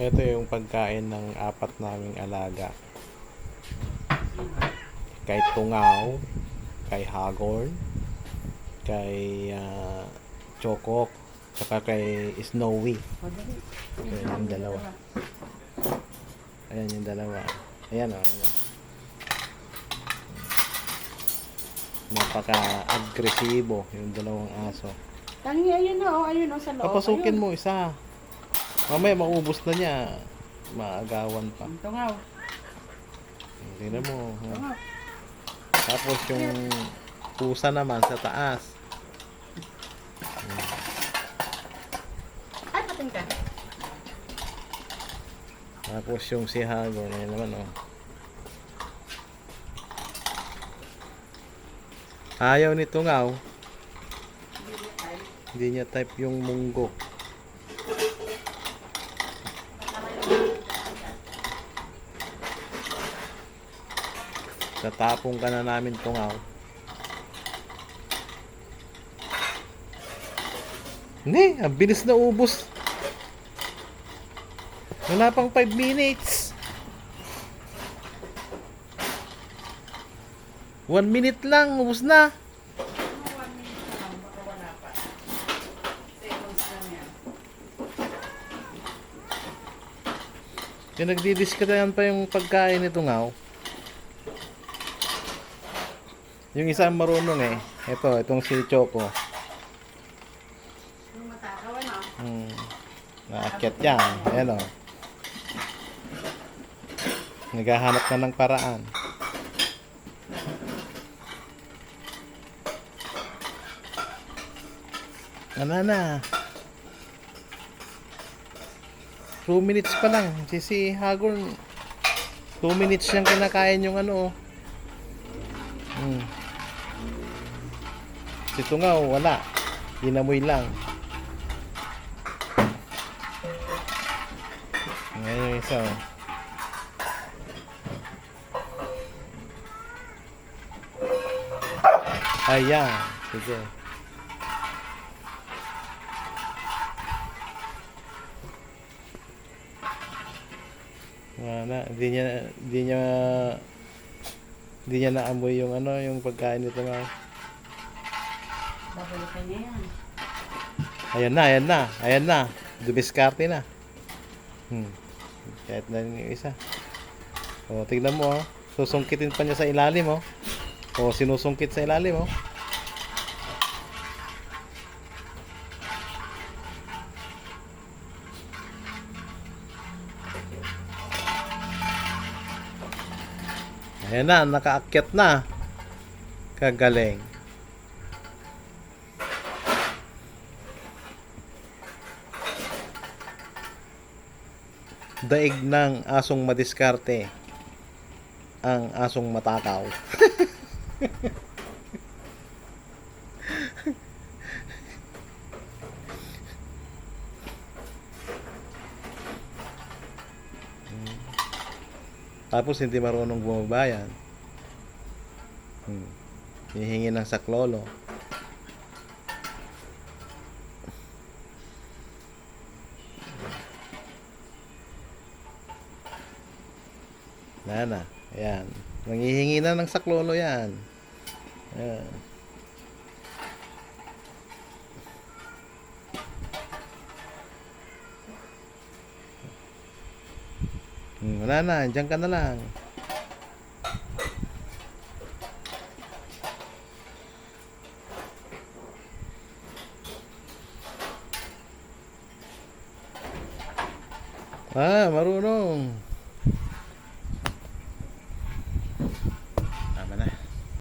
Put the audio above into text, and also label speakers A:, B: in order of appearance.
A: Ito yung pagkain ng apat naming alaga. Kay Tungaw, kay Hagorn, kay Chokok, saka kay Snowy. Ayan yung dalawa. Ayan yung dalawa. Ayan o. Ayan. Napaka-agresibo yung dalawang aso.
B: Tangi, ayun o, sa loob.
A: Papasukin
B: Ayun.
A: mo isa. Mamaya maubos na niya. Maagawan pa.
B: Tungaw.
A: Tingnan mo.
B: Tungaw.
A: Tapos yung pusa naman sa taas.
B: Ay, pating ka.
A: Tapos yung si Hagon. Ayan naman oh. Ayaw ni Tungaw. Hindi niya type yung munggo. Tatapong ka na namin, Tungaw. Hindi, ang bilis na ubos. Wala pang 5 minutes. 1 minute lang, ubos na. Yung nagdidiskatayan pa yung pagkain nito Tungaw. Yung isa marunong eh. Itong si Choco.
B: Yung matakaw, ano?
A: Naakyat yan. Ayan o. Naghahanap na ng paraan. Ano na? 2 minutes pa lang. Si Hagorn 2 minutes siyang kinakain yung ano. Si Tungaw wala. Inamoy lang. Ngayon yung isa oh. Ayan. Sige. Wala, hindi niya naamoy yung ano, yung pagkain nito nga.
B: Babalikan niya yan.
A: Ayan na. Dumiskarte na. Kahit na rin yung isa. O, tignan mo oh. Susungkitin pa niya sa ilalim oh. O, sinusungkit sa ilalim oh. Ayan na, nakaakyat na. Kagaling. Daig ng asong madiskarte ang asong matakaw. Tapos hindi marunong bumabayan. Hihingi ng saklolo. Nana, ayan. Nanghihingi na ng saklolo yan. Ayan. Wala na, dyan ka na lang. Marunong.